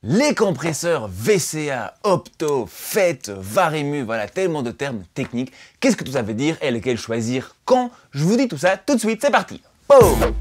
Les compresseurs VCA, Opto, FET, Varimu, voilà tellement de termes techniques. Qu'est-ce que tout ça veut dire et lequel choisir quand? Je vous dis tout ça tout de suite, c'est parti. Boum!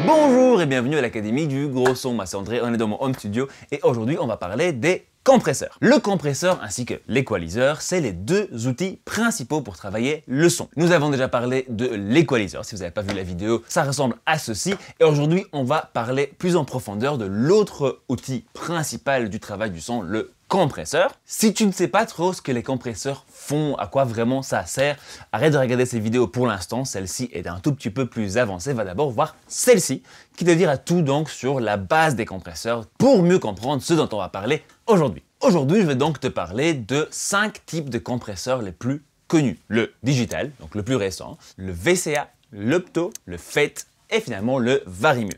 Bonjour et bienvenue à l'Académie du Gros Son. Moi c'est André, on est dans mon home studio et aujourd'hui on va parler des compresseurs. Le compresseur ainsi que l'équaliseur, c'est les deux outils principaux pour travailler le son. Nous avons déjà parlé de l'équaliseur, si vous n'avez pas vu la vidéo, ça ressemble à ceci. Et aujourd'hui, on va parler plus en profondeur de l'autre outil principal du travail du son, le compresseur. Si tu ne sais pas trop ce que les compresseurs font, à quoi vraiment ça sert, arrête de regarder ces vidéos pour l'instant. Celle-ci est un tout petit peu plus avancée. Va d'abord voir celle-ci qui te dira tout donc sur la base des compresseurs pour mieux comprendre ce dont on va parler aujourd'hui. Aujourd'hui, je vais donc te parler de 5 types de compresseurs les plus connus. Le digital, donc le plus récent, le VCA, l'Opto, le FET et finalement le Varimu.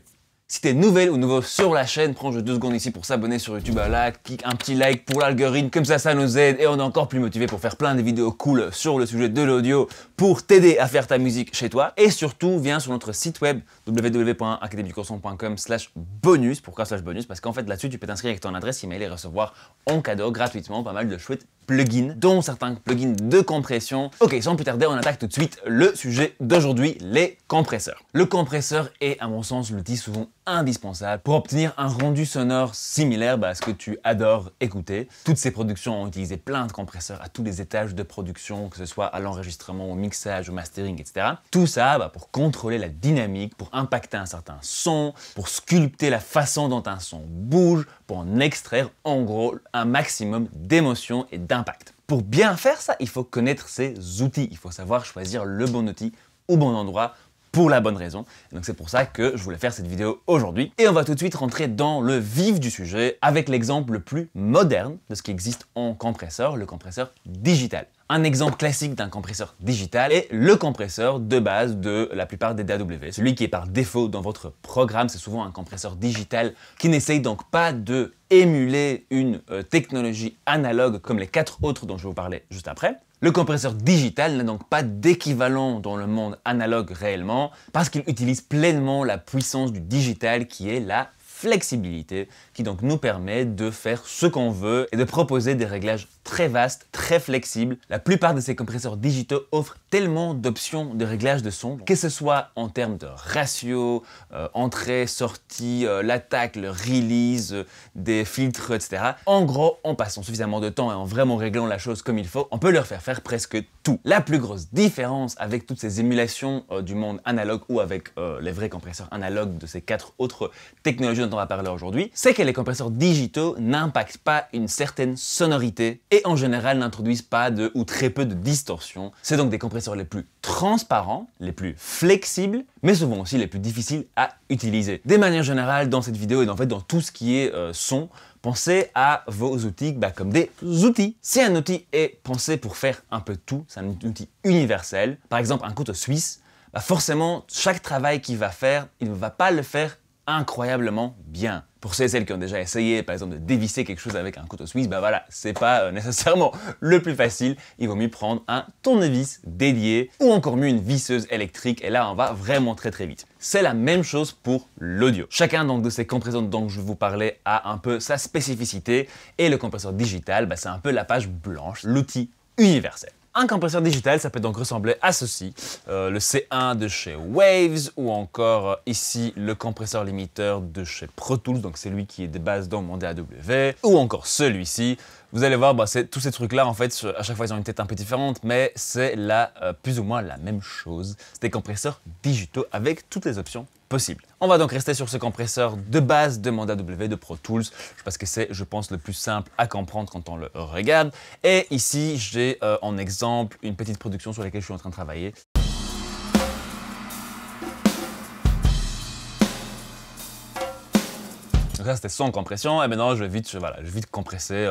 Si tu es nouvelle ou nouveau sur la chaîne, prends juste 2 secondes ici pour s'abonner sur YouTube, là, clique un petit like pour l'algorithme, comme ça nous aide et on est encore plus motivé pour faire plein de vidéos cool sur le sujet de l'audio pour t'aider à faire ta musique chez toi. Et surtout, viens sur notre site web www.academiedugrosson.com/bonus. Pourquoi /bonus? Parce qu'en fait là-dessus, tu peux t'inscrire avec ton adresse email et recevoir en cadeau gratuitement pas mal de chouettes plugins, dont certains plugins de compression. Ok, sans plus tarder, on attaque tout de suite le sujet d'aujourd'hui, les compresseurs. Le compresseur est, à mon sens, l'outil souvent indispensable pour obtenir un rendu sonore similaire à ce que tu adores écouter. Toutes ces productions ont utilisé plein de compresseurs à tous les étages de production, que ce soit à l'enregistrement, au mixage, au mastering, etc. Tout ça pour contrôler la dynamique, pour impacter un certain son, pour sculpter la façon dont un son bouge, pour en extraire en gros un maximum d'émotions et d'impact. Pour bien faire ça, il faut connaître ces outils, il faut savoir choisir le bon outil au bon endroit pour la bonne raison. Et donc c'est pour ça que je voulais faire cette vidéo aujourd'hui. Et on va tout de suite rentrer dans le vif du sujet avec l'exemple le plus moderne de ce qui existe en compresseur, le compresseur digital. Un exemple classique d'un compresseur digital est le compresseur de base de la plupart des DAW. Celui qui est par défaut dans votre programme, c'est souvent un compresseur digital qui n'essaye donc pas de émuler une technologie analogue comme les 4 autres dont je vais vous parler juste après. Le compresseur digital n'a donc pas d'équivalent dans le monde analogue réellement parce qu'il utilise pleinement la puissance du digital qui est la flexibilité, qui donc nous permet de faire ce qu'on veut et de proposer des réglages très vastes, très flexibles. La plupart de ces compresseurs digitaux offrent tellement d'options de réglage de son, que ce soit en termes de ratio, entrée, sortie, l'attaque, le release, des filtres, etc. En gros, en passant suffisamment de temps et en vraiment réglant la chose comme il faut, on peut leur faire presque tout. La plus grosse différence avec toutes ces émulations du monde analogue ou avec les vrais compresseurs analogues de ces 4 autres technologies dont on va parler aujourd'hui, c'est que les compresseurs digitaux n'impactent pas une certaine sonorité et en général n'introduisent pas ou très peu de distorsion. C'est donc des compresseurs les plus transparents, les plus flexibles, mais souvent aussi les plus difficiles à utiliser. De manière générale, dans cette vidéo et en fait dans tout ce qui est son, pensez à vos outils comme des outils. Si un outil est pensé pour faire un peu tout, c'est un outil universel, par exemple un couteau suisse, forcément chaque travail qu'il va faire, il ne va pas le faire incroyablement bien. Pour ceux et celles qui ont déjà essayé, par exemple, de dévisser quelque chose avec un couteau suisse, voilà, c'est pas nécessairement le plus facile. Il vaut mieux prendre un tournevis dédié ou encore mieux une visseuse électrique et là, on va vraiment très vite. C'est la même chose pour l'audio. Chacun donc de ces compresseurs dont je vous parlais a un peu sa spécificité et le compresseur digital, c'est un peu la page blanche, l'outil universel. Un compresseur digital, ça peut donc ressembler à ceci, le C1 de chez Waves ou encore ici le compresseur limiteur de chez Pro Tools, donc c'est lui qui est de base dans mon DAW, ou encore celui-ci. Vous allez voir, tous ces trucs-là, en fait, à chaque fois, ils ont une tête un peu différente, mais c'est plus ou moins la même chose. C'est des compresseurs digitaux avec toutes les options possibles. On va donc rester sur ce compresseur de base de mon DAW de Pro Tools, parce que c'est, je pense, le plus simple à comprendre quand on le regarde. Et ici, j'ai en exemple une petite production sur laquelle je suis en train de travailler. Donc ça, c'était sans compression, et maintenant, je vais vite compresser,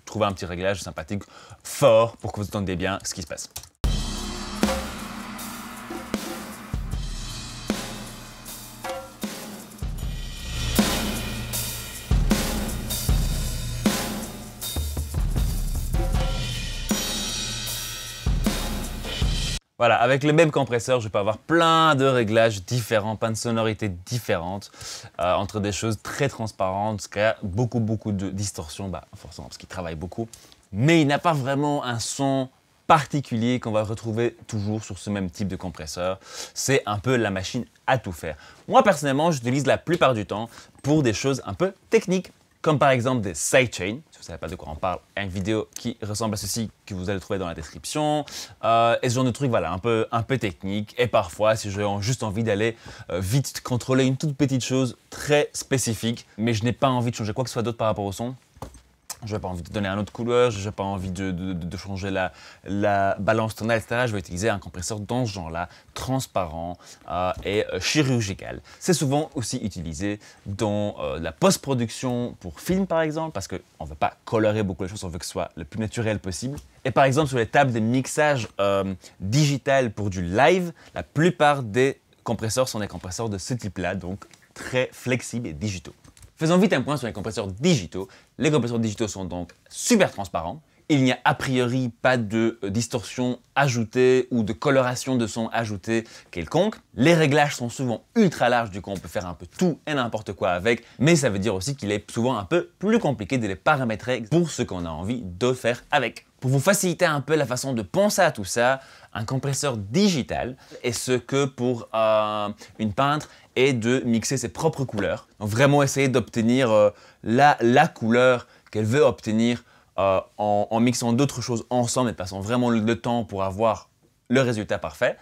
trouver un petit réglage sympathique, fort, pour que vous entendiez bien ce qui se passe. Voilà, avec le même compresseur, je peux avoir plein de réglages différents, plein de sonorités différentes, entre des choses très transparentes jusqu'à beaucoup de distorsion, forcément parce qu'il travaille beaucoup. Mais il n'a pas vraiment un son particulier qu'on va retrouver toujours sur ce même type de compresseur. C'est un peu la machine à tout faire. Moi, personnellement, j'utilise la plupart du temps pour des choses un peu techniques, comme par exemple des sidechains. Si vous ne savez pas de quoi on parle, il y a une vidéo qui ressemble à ceci que vous allez trouver dans la description. Et ce genre de truc, voilà, un peu technique. Et parfois, si j'ai juste envie d'aller vite contrôler une toute petite chose très spécifique, mais je n'ai pas envie de changer quoi que ce soit d'autre par rapport au son, je n'ai pas envie de donner une autre couleur, je n'ai pas envie de changer la balance tonale, etc. Je vais utiliser un compresseur dans ce genre-là, transparent et chirurgical. C'est souvent aussi utilisé dans la post-production pour film, par exemple, parce qu'on ne veut pas colorer beaucoup les choses, on veut que ce soit le plus naturel possible. Et par exemple, sur les tables de mixage digital pour du live, la plupart des compresseurs sont des compresseurs de ce type-là, donc très flexibles et digitaux. Faisons vite un point sur les compresseurs digitaux. Les compresseurs digitaux sont donc super transparents. Il n'y a a priori pas de distorsion ajoutée ou de coloration de son ajoutée quelconque. Les réglages sont souvent ultra larges, du coup on peut faire un peu tout et n'importe quoi avec, mais ça veut dire aussi qu'il est souvent un peu plus compliqué de les paramétrer pour ce qu'on a envie de faire avec. Pour vous faciliter un peu la façon de penser à tout ça, un compresseur digital est ce que pour une peintre est de mixer ses propres couleurs. Donc vraiment essayer d'obtenir la couleur qu'elle veut obtenir en mixant d'autres choses ensemble et passant vraiment le temps pour avoir le résultat parfait.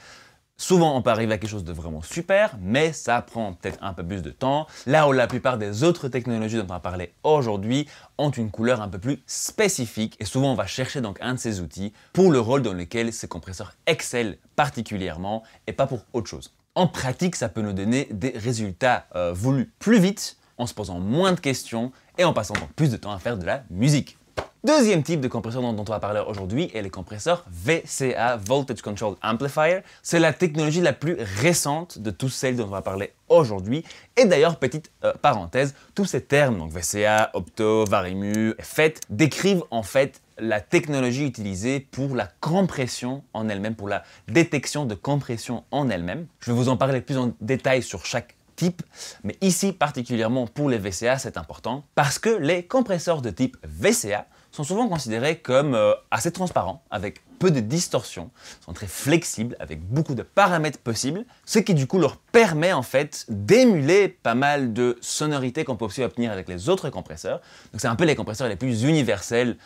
Souvent, on peut arriver à quelque chose de vraiment super, mais ça prend peut-être un peu plus de temps. Là où la plupart des autres technologies dont on va parler aujourd'hui ont une couleur un peu plus spécifique. Et souvent, on va chercher donc un de ces outils pour le rôle dans lequel ces compresseurs excellent particulièrement et pas pour autre chose. En pratique, ça peut nous donner des résultats voulus plus vite, en se posant moins de questions et en passant donc plus de temps à faire de la musique. Deuxième type de compresseur dont on va parler aujourd'hui est les compresseurs VCA, Voltage Controlled Amplifier. C'est la technologie la plus récente de toutes celles dont on va parler aujourd'hui. Et d'ailleurs, petite parenthèse, tous ces termes, donc VCA, Opto, Varimu, FET, décrivent en fait la technologie utilisée pour la compression en elle-même, pour la détection de compression en elle-même. Je vais vous en parler plus en détail sur chaque type, mais ici particulièrement pour les VCA, c'est important parce que les compresseurs de type VCA sont souvent considérés comme assez transparents, avec peu de distorsion, sont très flexibles, avec beaucoup de paramètres possibles, ce qui du coup leur permet en fait d'émuler pas mal de sonorités qu'on peut aussi obtenir avec les autres compresseurs. Donc c'est un peu les compresseurs les plus universels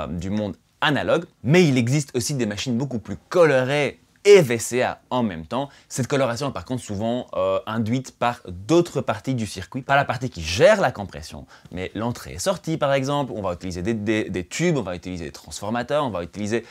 du monde analogue, mais il existe aussi des machines beaucoup plus colorées et VCA en même temps. Cette coloration est par contre souvent induite par d'autres parties du circuit, pas la partie qui gère la compression, mais l'entrée et sortie par exemple. On va utiliser des tubes, on va utiliser des transformateurs, on va utiliser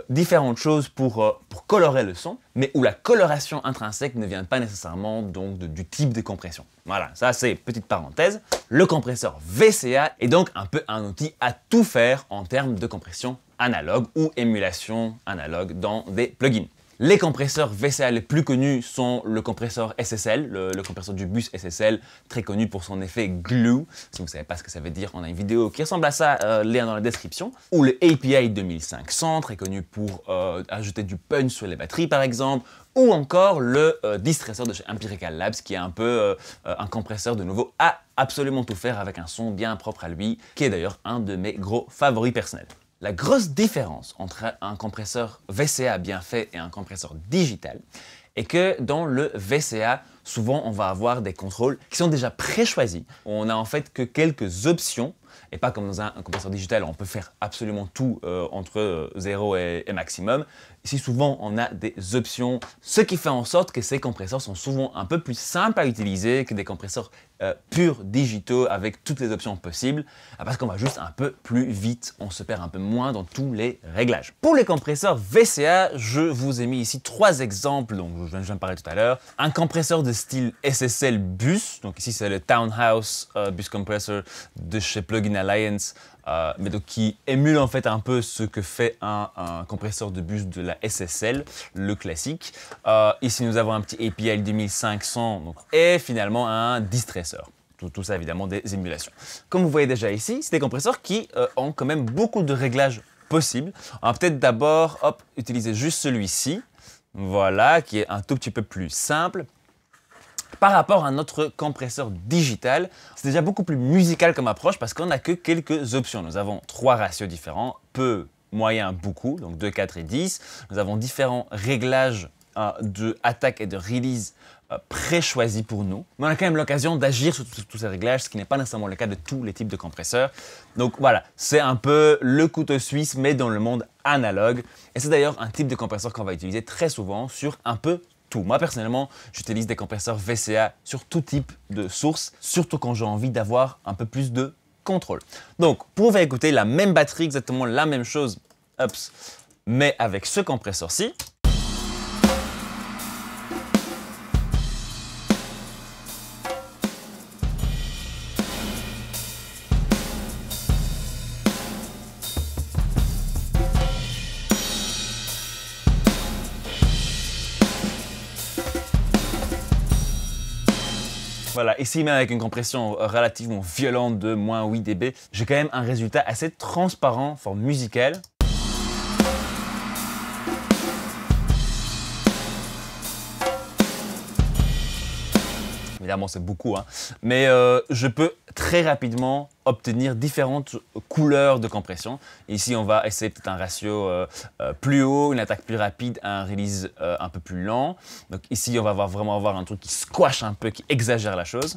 différentes choses pour colorer le son, mais où la coloration intrinsèque ne vient pas nécessairement donc du type de compression. Voilà, ça c'est petite parenthèse. Le compresseur VCA est donc un peu un outil à tout faire en termes de compression analogue ou émulation analogue dans des plugins. Les compresseurs VCA les plus connus sont le compresseur SSL, le compresseur du bus SSL, très connu pour son effet glue. Si vous ne savez pas ce que ça veut dire, on a une vidéo qui ressemble à ça, lien dans la description. Ou le API 2500, très connu pour ajouter du punch sur les batteries par exemple. Ou encore le Distressor de chez Empirical Labs, qui est un peu un compresseur de nouveau à absolument tout faire avec un son bien propre à lui, qui est d'ailleurs un de mes gros favoris personnels. La grosse différence entre un compresseur VCA bien fait et un compresseur digital est que dans le VCA, souvent on va avoir des contrôles qui sont déjà pré-choisis. On a en fait que quelques options et pas comme dans un compresseur digital où on peut faire absolument tout entre 0 et maximum. Ici, souvent, on a des options, ce qui fait en sorte que ces compresseurs sont souvent un peu plus simples à utiliser que des compresseurs purs digitaux avec toutes les options possibles, parce qu'on va juste un peu plus vite, on se perd un peu moins dans tous les réglages. Pour les compresseurs VCA, je vous ai mis ici 3 exemples, donc je viens de parler tout à l'heure. Un compresseur de style SSL Bus, donc ici c'est le Townhouse Bus Compressor de chez Plugin Alliance, mais donc qui émule en fait un peu ce que fait un compresseur de bus de la SSL, le classique. Ici nous avons un petit API 2500 donc, et finalement un distresseur. Tout ça évidemment des émulations. Comme vous voyez déjà ici, c'est des compresseurs qui ont quand même beaucoup de réglages possibles. On va peut-être d'abord utiliser juste celui-ci. voilà, qui est un tout petit peu plus simple. Par rapport à notre compresseur digital, c'est déjà beaucoup plus musical comme approche parce qu'on n'a que quelques options. Nous avons 3 ratios différents, peu, moyen, beaucoup, donc 2, 4 et 10. Nous avons différents réglages de attaque et de release pré-choisis pour nous. Mais on a quand même l'occasion d'agir sur tous ces réglages, ce qui n'est pas nécessairement le cas de tous les types de compresseurs. Donc voilà, c'est un peu le couteau suisse, mais dans le monde analogue. Et c'est d'ailleurs un type de compresseur qu'on va utiliser très souvent sur un peu tout. Moi, personnellement, j'utilise des compresseurs VCA sur tout type de source, surtout quand j'ai envie d'avoir un peu plus de contrôle. Donc, pour faire écouter la même batterie, exactement la même chose, mais avec ce compresseur-ci, voilà, ici même avec une compression relativement violente de moins 8 dB, j'ai quand même un résultat assez transparent, forme musicale. Évidemment, c'est beaucoup, hein. Mais je peux très rapidement obtenir différentes couleurs de compression. Ici, on va essayer peut-être un ratio plus haut, une attaque plus rapide, un release un peu plus lent. Donc ici, on va vraiment avoir un truc qui squash un peu, qui exagère la chose.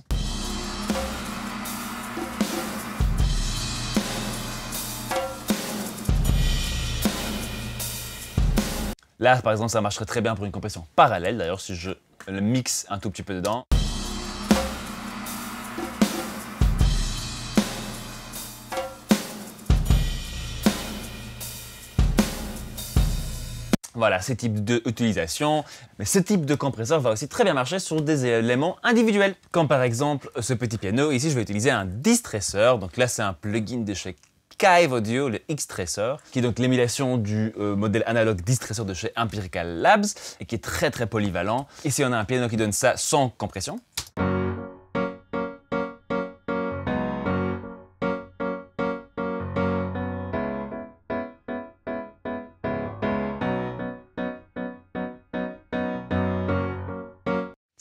Là, par exemple, ça marcherait très bien pour une compression parallèle. D'ailleurs, si je le mixe un tout petit peu dedans. Voilà, ce type d'utilisation. Mais ce type de compresseur va aussi très bien marcher sur des éléments individuels. Comme par exemple ce petit piano. Ici, je vais utiliser un distresseur. Donc là, c'est un plugin de chez Kive Audio, le X-Tracer, qui est donc l'émulation du modèle analogue distresseur de chez Empirical Labs et qui est très très polyvalent. Ici, on a un piano qui donne ça sans compression.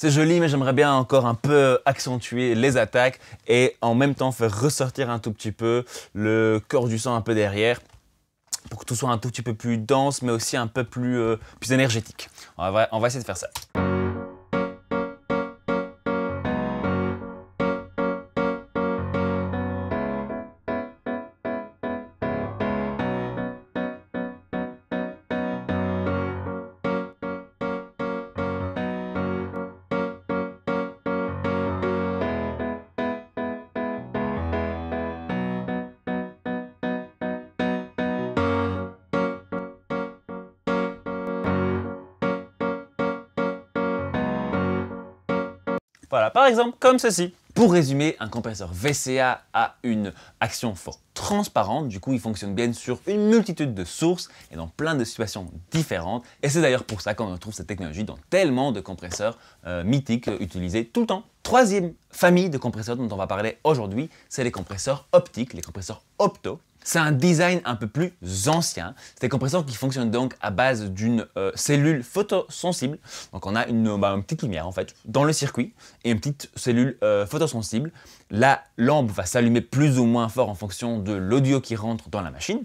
C'est joli, mais j'aimerais bien encore un peu accentuer les attaques et en même temps faire ressortir un tout petit peu le corps du son un peu derrière pour que tout soit un tout petit peu plus dense, mais aussi un peu plus énergétique. On va essayer de faire ça. Voilà, par exemple, comme ceci. Pour résumer, un compresseur VCA a une action fort transparente, du coup il fonctionne bien sur une multitude de sources et dans plein de situations différentes. Et c'est d'ailleurs pour ça qu'on retrouve cette technologie dans tellement de compresseurs mythiques utilisés tout le temps. Troisième famille de compresseurs dont on va parler aujourd'hui, c'est les compresseurs optiques, les compresseurs opto. C'est un design un peu plus ancien. C'est des compresseurs qui fonctionnent donc à base d'une cellule photosensible. Donc on a une petite lumière en fait dans le circuit et une petite cellule photosensible. La lampe va s'allumer plus ou moins fort en fonction de l'audio qui rentre dans la machine.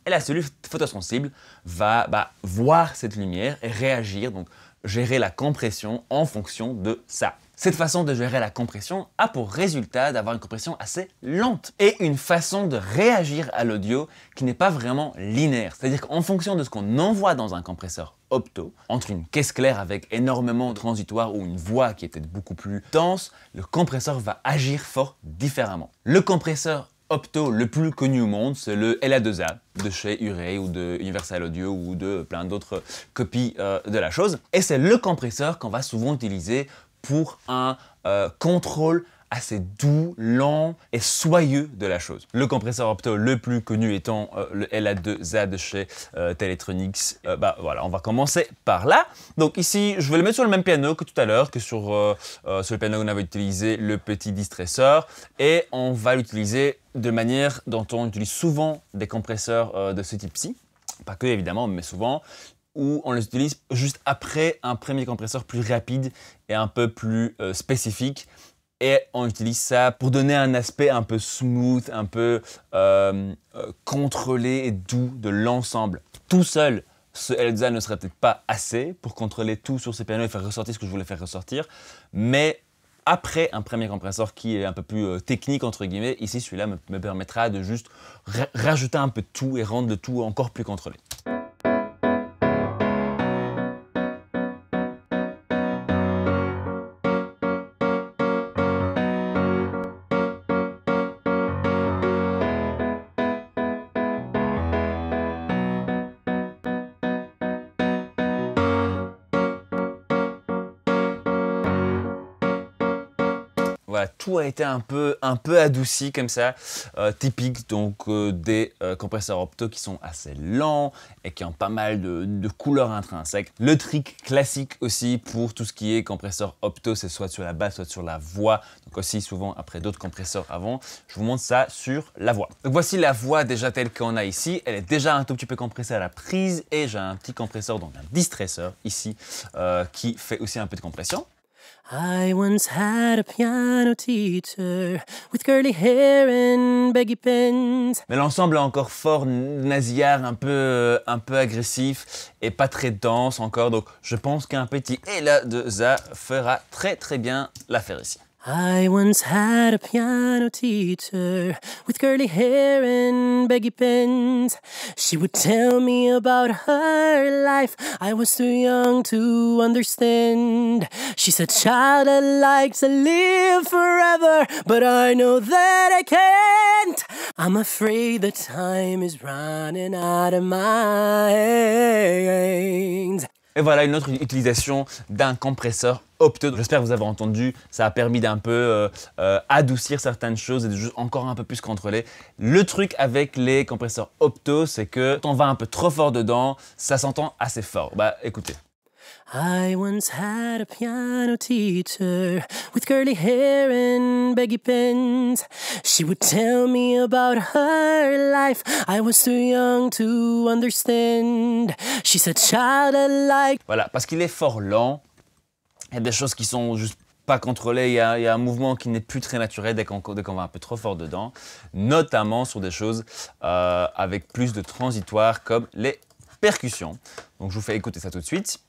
Et la cellule photosensible va voir cette lumière et réagir, donc gérer la compression en fonction de ça. Cette façon de gérer la compression a pour résultat d'avoir une compression assez lente et une façon de réagir à l'audio qui n'est pas vraiment linéaire. C'est-à-dire qu'en fonction de ce qu'on envoie dans un compresseur opto, entre une caisse claire avec énormément de transitoires ou une voix qui est peut-être beaucoup plus dense, le compresseur va agir fort différemment. Le compresseur opto le plus connu au monde, c'est le LA2A de chez Uray ou de Universal Audio ou de plein d'autres copies de la chose. Et c'est le compresseur qu'on va souvent utiliser pour un contrôle assez doux, lent et soyeux de la chose. Le compresseur opto le plus connu étant le LA2A de chez Teletronics. Voilà, on va commencer par là. Donc ici, je vais le mettre sur le même piano que tout à l'heure, que sur le piano où on avait utilisé le petit distresseur. Et on va l'utiliser de manière dont on utilise souvent des compresseurs de ce type-ci. Pas que évidemment, mais souvent. où on les utilise juste après un premier compresseur plus rapide et un peu plus spécifique. Et on utilise ça pour donner un aspect un peu smooth, un peu contrôlé et doux de l'ensemble. Tout seul, ce Elza ne serait peut-être pas assez pour contrôler tout sur ces pianos et faire ressortir ce que je voulais faire ressortir. Mais après un premier compresseur qui est un peu plus technique, entre guillemets, ici celui-là me permettra de juste rajouter un peu de tout et rendre le tout encore plus contrôlé. Voilà, tout a été un peu adouci comme ça, typique donc des compresseurs opto qui sont assez lents et qui ont pas mal de couleurs intrinsèques. Le trick classique aussi pour tout ce qui est compresseur opto, c'est soit sur la basse, soit sur la voix, donc aussi souvent après d'autres compresseurs avant. Je vous montre ça sur la voix. Donc voici la voix déjà telle qu'on a ici, elle est déjà un tout petit peu compressée à la prise et j'ai un petit compresseur, donc un distresseur ici, qui fait aussi un peu de compression. I once had a piano teacher with curly hair and baggy pants. Mais l'ensemble est encore fort nasillard, un peu agressif et pas très dense encore. Donc je pense qu'un petit Ela de Za fera très bien l'affaire ici. I once had a piano teacher with curly hair and baggy pants. She would tell me about her life. I was too young to understand. She said, "Child, I'd like to live forever, but I know that I can't. I'm afraid the time is running out of my hands." Et voilà une autre utilisation d'un compresseur opto. J'espère que vous avez entendu, ça a permis d'un peu adoucir certaines choses et de juste encore un peu plus contrôler. Le truc avec les compresseurs opto, c'est que quand on va un peu trop fort dedans, ça s'entend assez fort. Bah écoutez. I once had a piano teacher with curly hair and baggy pants. She would tell me about her life. I was too young to understand. She said, "Child, I like..." Voilà, parce qu'il est fort lent, il y a des choses qui sont juste pas contrôlées, il y a un mouvement qui n'est plus très naturel dès qu'on va un peu trop fort dedans, notamment sur des choses avec plus de transitoires comme les percussions. Donc je vous fais écouter ça tout de suite.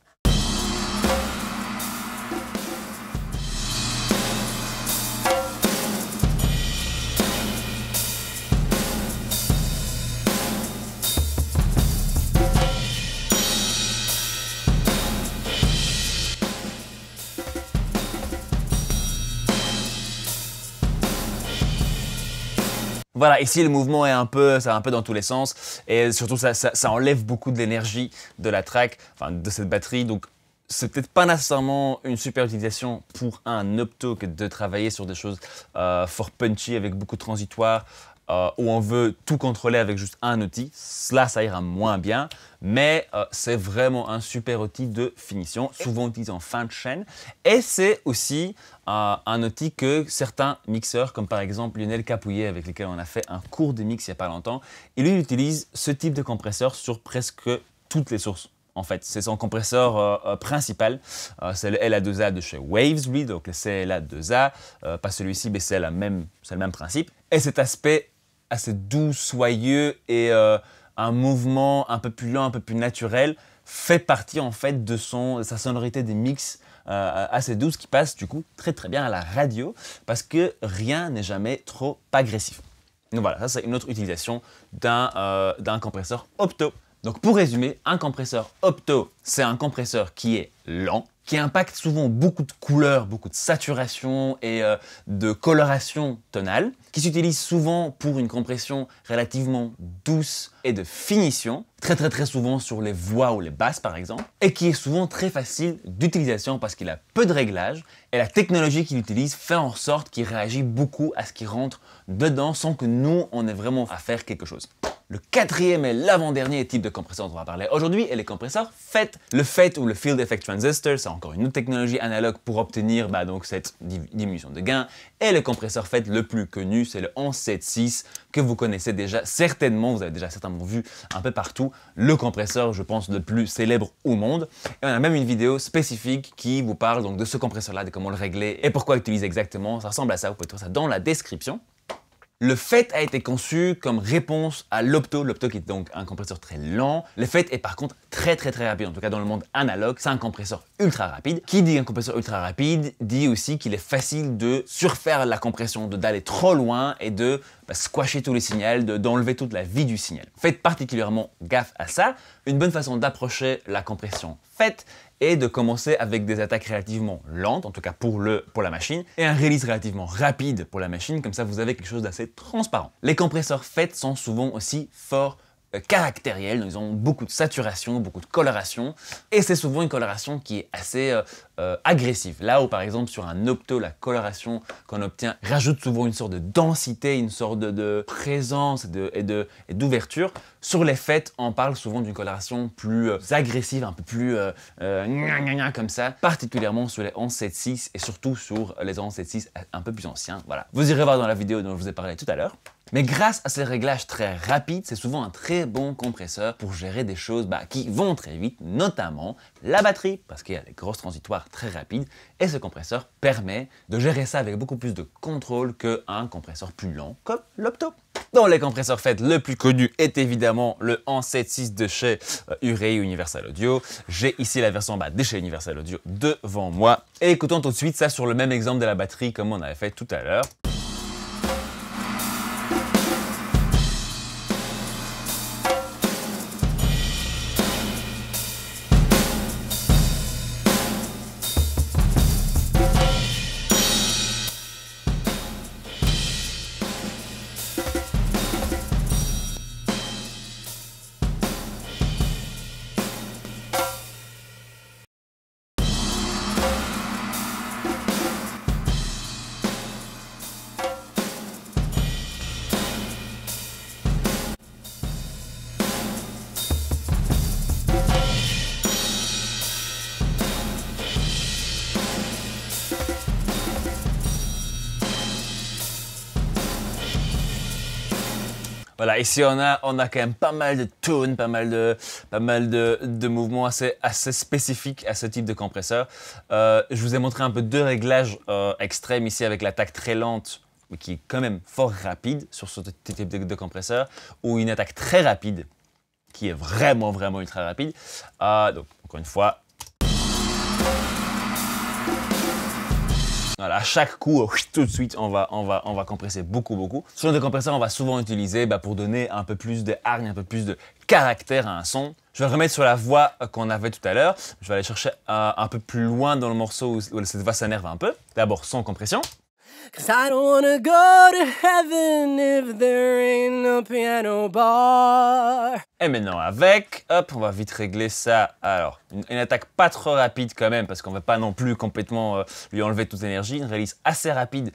Voilà, ici le mouvement est ça va un peu dans tous les sens et surtout ça enlève beaucoup de l'énergie de la track, enfin de cette batterie. Donc c'est peut-être pas nécessairement une super utilisation pour un opto que de travailler sur des choses fort punchy avec beaucoup de transitoires où on veut tout contrôler avec juste un outil. Là, ça ira moins bien, mais c'est vraiment un super outil de finition, souvent utilisé en fin de chaîne. Et c'est aussi un outil que certains mixeurs, comme par exemple Lionel Capouillet, avec lequel on a fait un cours de mix il n'y a pas longtemps, il utilise ce type de compresseur sur presque toutes les sources. En fait, c'est son compresseur principal, c'est le LA2A de chez Waves, lui, donc le CLA2A, pas celui-ci, mais c'est le même principe. Et cet aspect assez doux, soyeux et un mouvement un peu plus lent, un peu plus naturel, fait partie en fait de sa sonorité des mix assez douce qui passe du coup très bien à la radio parce que rien n'est jamais trop agressif. Donc voilà, ça c'est une autre utilisation d'un compresseur opto. Donc pour résumer, un compresseur opto, c'est un compresseur qui est lent, qui impacte souvent beaucoup de couleurs, beaucoup de saturation et de coloration tonale, qui s'utilise souvent pour une compression relativement douce et de finition, très souvent sur les voix ou les basses par exemple, et qui est souvent très facile d'utilisation parce qu'il a peu de réglages et la technologie qu'il utilise fait en sorte qu'il réagit beaucoup à ce qui rentre dedans sans que nous, on ait vraiment à faire quelque chose. Le quatrième et l'avant-dernier type de compresseur dont on va parler aujourd'hui est les compresseurs FET. Le FET ou le Field Effect Transistor, c'est encore une autre technologie analogue pour obtenir donc cette diminution de gain. Et le compresseur FET le plus connu, c'est le 1176 que vous connaissez déjà certainement, vous avez déjà certainement vu un peu partout. Le compresseur, je pense, le plus célèbre au monde. Et on a même une vidéo spécifique qui vous parle donc de ce compresseur-là, de comment le régler et pourquoi l'utiliser exactement. Ça ressemble à ça, vous pouvez trouver ça dans la description. Le FET a été conçu comme réponse à l'opto, l'opto qui est donc un compresseur très lent. Le FET est par contre très rapide, en tout cas dans le monde analogue, c'est un compresseur ultra rapide. Qui dit un compresseur ultra rapide dit aussi qu'il est facile de surfaire la compression, d'aller trop loin et de squasher tous les signaux, d'enlever toute la vie du signal. Faites particulièrement gaffe à ça. Une bonne façon d'approcher la compression FET est de commencer avec des attaques relativement lentes, en tout cas pour la machine, et un release relativement rapide pour la machine, comme ça vous avez quelque chose d'assez transparent. Les compresseurs FET sont souvent aussi forts caractériels, donc ils ont beaucoup de saturation, beaucoup de coloration, et c'est souvent une coloration qui est assez agressive. Là où par exemple sur un opto, la coloration qu'on obtient rajoute souvent une sorte de densité, une sorte de présence et d'ouverture. Sur les FET, on parle souvent d'une coloration plus agressive, un peu plus comme ça, particulièrement sur les 1176 et surtout sur les 1176 un peu plus anciens. Voilà. Vous irez voir dans la vidéo dont je vous ai parlé tout à l'heure. Mais grâce à ces réglages très rapides, c'est souvent un très bon compresseur pour gérer des choses qui vont très vite, notamment la batterie, parce qu'il y a des grosses transitoires très rapides, et ce compresseur permet de gérer ça avec beaucoup plus de contrôle qu'un compresseur plus lent, comme l'opto. Dans les compresseurs FET, le plus connu est évidemment le 1176 de chez Urei Universal Audio. J'ai ici la version de chez Universal Audio devant moi. Et écoutons tout de suite ça sur le même exemple de la batterie comme on avait fait tout à l'heure. Voilà, ici on a quand même pas mal de tones, pas mal de mouvements assez spécifiques à ce type de compresseur. Je vous ai montré un peu deux réglages extrêmes ici avec l'attaque très lente, mais qui est quand même fort rapide sur ce type de compresseur, ou une attaque très rapide, qui est vraiment ultra rapide. Donc encore une fois, voilà, à chaque coup, tout de suite, on va compresser beaucoup. Ce genre de compresseur, on va souvent utiliser pour donner un peu plus de hargne, un peu plus de caractère à un son. Je vais le remettre sur la voix qu'on avait tout à l'heure. Je vais aller chercher un peu plus loin dans le morceau où cette voix s'énerve un peu. D'abord, sans compression. Cause I don't wanna go to heaven if there ain't no piano bar. Et maintenant avec, hop, on va vite régler ça. Alors, une attaque pas trop rapide quand même, parce qu'on ne va pas non plus complètement lui enlever toute l'énergie. Une release assez rapide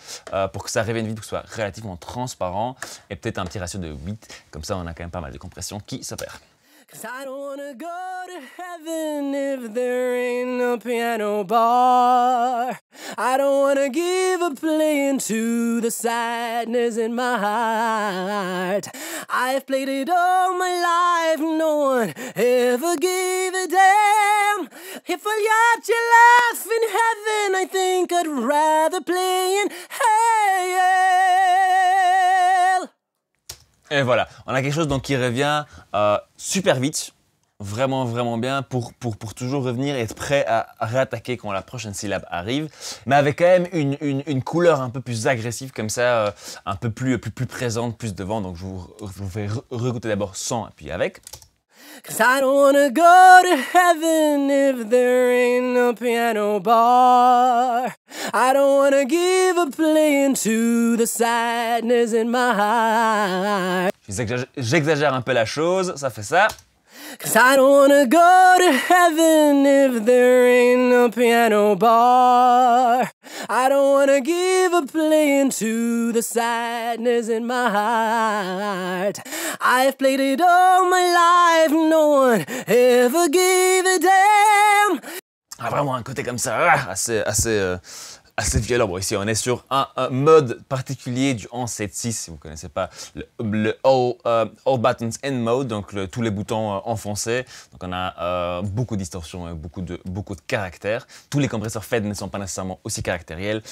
pour que ça revienne vite, pour que ce soit relativement transparent. Et peut-être un petit ratio de 8, comme ça on a quand même pas mal de compression qui s'opère. Cause I don't wanna go to heaven if there ain't no piano bar. I don't wanna give up playing to the sadness in my heart. I've played it all my life, no one ever gave a damn. If I got your laugh in heaven, I think I'd rather play in hell. Et voilà, on a quelque chose donc qui revient super vite, vraiment bien pour toujours revenir et être prêt à réattaquer quand la prochaine syllabe arrive, mais avec quand même une couleur un peu plus agressive comme ça, un peu plus présente, plus devant. Donc je vous fais réécouter d'abord sans et puis avec. Cause I don't wanna go to heaven if there ain't no piano bar. I don't wanna give up playing to the sadness in my heart. J'exagère un peu la chose, ça fait ça. 'Cause I don't wanna go to heaven if there ain't a piano bar. I don't wanna give a play to the sadness in my heart. I've played it all my life, no one ever gave a damn. Ah, vraiment un côté comme ça, assez violent. Bon, ici on est sur un mode particulier du 11-7-6, si vous ne connaissez pas le all buttons in mode, donc tous les boutons enfoncés. Donc on a beaucoup de distorsions et beaucoup de caractères. Tous les compresseurs FET ne sont pas nécessairement aussi caractériels,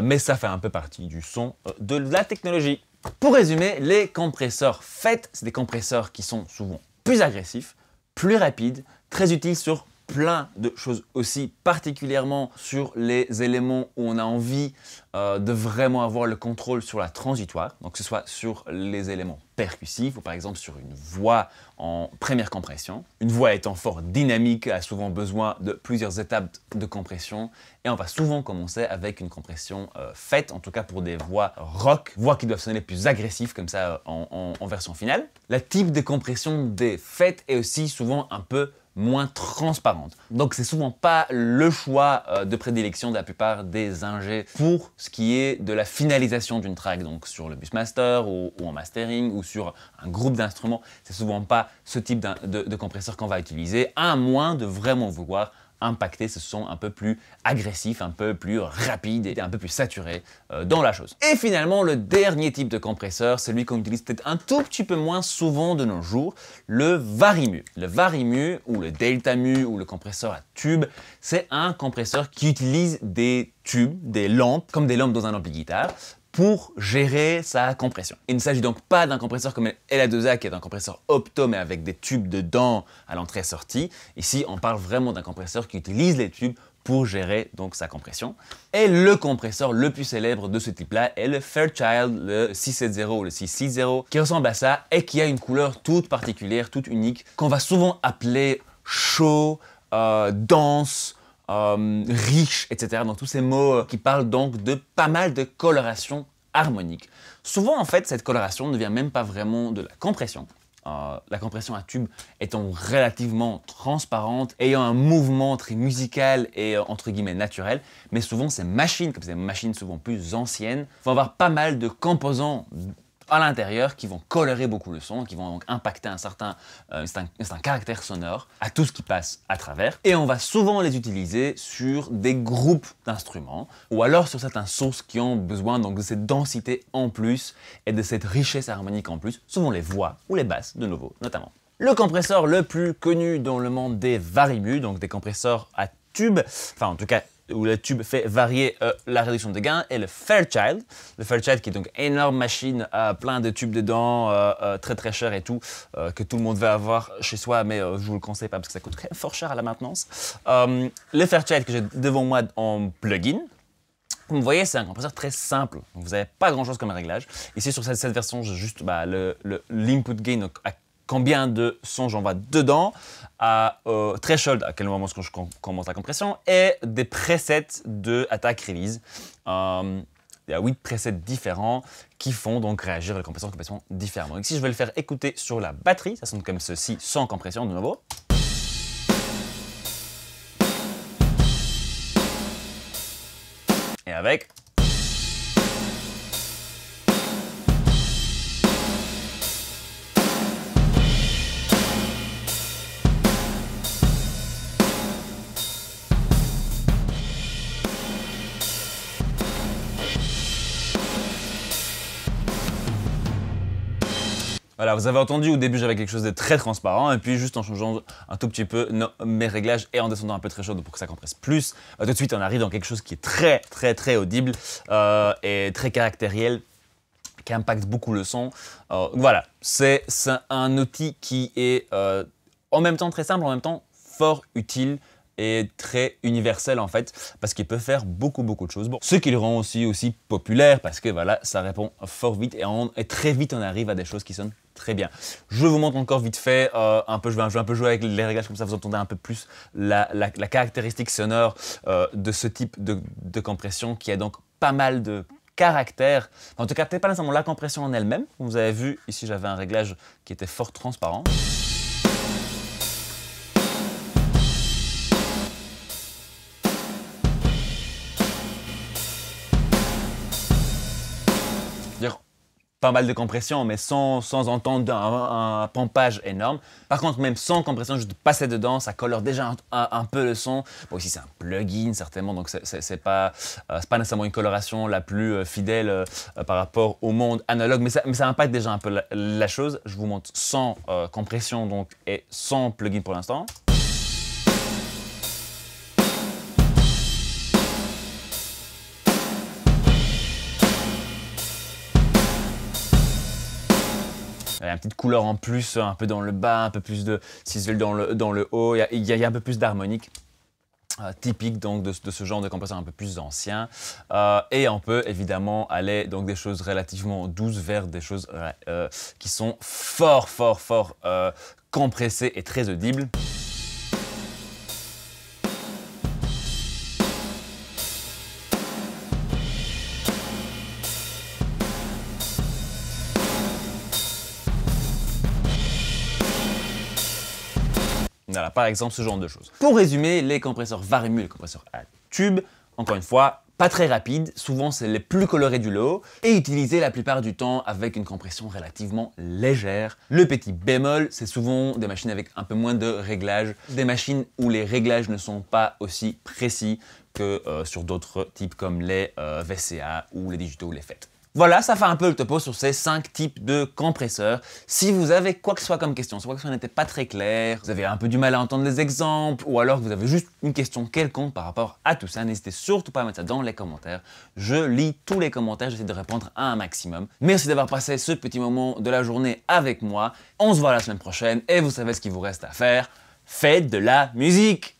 mais ça fait un peu partie du son de la technologie. Pour résumer, les compresseurs FET, c'est des compresseurs qui sont souvent plus agressifs, plus rapides, très utiles sur plein de choses aussi, particulièrement sur les éléments où on a envie de vraiment avoir le contrôle sur la transitoire, donc que ce soit sur les éléments percussifs ou par exemple sur une voix en première compression. Une voix étant fort dynamique a souvent besoin de plusieurs étapes de compression et on va souvent commencer avec une compression FET, en tout cas pour des voix rock, voix qui doivent sonner plus agressives comme ça en version finale. Le type de compression des FET est aussi souvent un peu moins transparente. Donc c'est souvent pas le choix de prédilection de la plupart des ingés pour ce qui est de la finalisation d'une track, donc sur le Busmaster ou en mastering ou sur un groupe d'instruments, c'est souvent pas ce type de compresseur qu'on va utiliser, à moins de vraiment vouloir impacter ce son un peu plus agressif, un peu plus rapide et un peu plus saturé dans la chose. Et finalement, le dernier type de compresseur, celui qu'on utilise peut-être un tout petit peu moins souvent de nos jours, le Varimu. Le Varimu ou le Deltamu ou le compresseur à tube, c'est un compresseur qui utilise des tubes, des lampes, comme des lampes dans un ampli guitare, pour gérer sa compression. Il ne s'agit donc pas d'un compresseur comme LA2A qui est un compresseur opto mais avec des tubes dedans à l'entrée-sortie. Ici, on parle vraiment d'un compresseur qui utilise les tubes pour gérer donc sa compression. Et le compresseur le plus célèbre de ce type-là est le Fairchild, le 670 ou le 660, qui ressemble à ça et qui a une couleur toute particulière, toute unique, qu'on va souvent appeler chaud, dense, riche, etc. Donc tous ces mots qui parlent donc de pas mal de coloration harmonique. Souvent en fait cette coloration ne vient même pas vraiment de la compression. La compression à tube étant relativement transparente, ayant un mouvement très musical et entre guillemets naturel, mais souvent ces machines, comme ces machines souvent plus anciennes, vont avoir pas mal de composants à l'intérieur qui vont colorer beaucoup le son, qui vont donc impacter un certain caractère sonore à tout ce qui passe à travers. Et on va souvent les utiliser sur des groupes d'instruments ou alors sur certaines sources qui ont besoin donc de cette densité en plus et de cette richesse harmonique en plus, souvent les voix ou les basses de nouveau notamment. Le compresseur le plus connu dans le monde des Varimu, donc des compresseurs à tube, enfin en tout cas où le tube fait varier la réduction de gain, est le Fairchild. Le Fairchild qui est donc une énorme machine, plein de tubes dedans, très très cher et tout, que tout le monde veut avoir chez soi, mais je vous le conseille pas parce que ça coûte fort cher à la maintenance. Le Fairchild que j'ai devant moi en plugin, comme vous voyez, c'est un compresseur très simple, vous n'avez pas grand chose comme réglage. Ici sur cette version, j'ai juste l'input gain, donc à combien de son j'envoie dedans, à threshold, à quel moment je commence la compression, et des presets de attack release. Il y a 8 presets différents qui font donc réagir le compresseur complètement différemment. Ici, je vais le faire écouter sur la batterie, ça sonne comme ceci, sans compression de nouveau. Et avec. Voilà, vous avez entendu, au début j'avais quelque chose de très transparent et puis juste en changeant un tout petit peu mes réglages et en descendant un peu très chaud pour que ça compresse plus, tout de suite on arrive dans quelque chose qui est très audible et très caractériel, qui impacte beaucoup le son. Voilà, c'est un outil qui est en même temps très simple, en même temps fort utile et très universel en fait, parce qu'il peut faire beaucoup de choses. Bon, ce qui le rend aussi populaire, parce que voilà, ça répond fort vite et très vite on arrive à des choses qui sonnent très bien. Je vous montre encore vite fait, je vais un peu jouer avec les réglages comme ça vous entendez un peu plus la caractéristique sonore de ce type de compression qui a donc pas mal de caractères. En tout cas, peut-être pas nécessairement la compression en elle-même. Vous avez vu, ici j'avais un réglage qui était fort transparent. pas mal de compression, mais sans entendre un pompage énorme. Par contre, même sans compression, juste passer dedans, ça colore déjà un peu le son. Bon, ici, c'est un plugin, certainement, donc c'est pas nécessairement une coloration la plus fidèle par rapport au monde analogue, mais ça impacte déjà un peu la chose. Je vous montre sans compression donc, et sans plugin pour l'instant. Il y a une petite couleur en plus, un peu dans le bas, un peu plus de sizzle dans le haut, il y a un peu plus d'harmonique. Typique donc de ce genre de compresseur un peu plus ancien. Et on peut évidemment aller donc des choses relativement douces vers des choses qui sont fort compressées et très audibles. Voilà, par exemple, ce genre de choses. Pour résumer, les compresseurs Varemu, les compresseurs à tube, encore une fois, pas très rapides, souvent c'est les plus colorés du lot, et utilisés la plupart du temps avec une compression relativement légère. Le petit bémol, c'est souvent des machines avec un peu moins de réglages, des machines où les réglages ne sont pas aussi précis que sur d'autres types comme les VCA ou les Digito ou les FET. Voilà, ça fait un peu le topo sur ces 5 types de compresseurs. Si vous avez quoi que ce soit comme question, si quoi que ce soit n'était pas très clair, vous avez un peu du mal à entendre les exemples, ou alors que vous avez juste une question quelconque par rapport à tout ça, n'hésitez surtout pas à mettre ça dans les commentaires. Je lis tous les commentaires, j'essaie de répondre à un maximum. Merci d'avoir passé ce petit moment de la journée avec moi. On se voit la semaine prochaine, et vous savez ce qu'il vous reste à faire. Faites de la musique!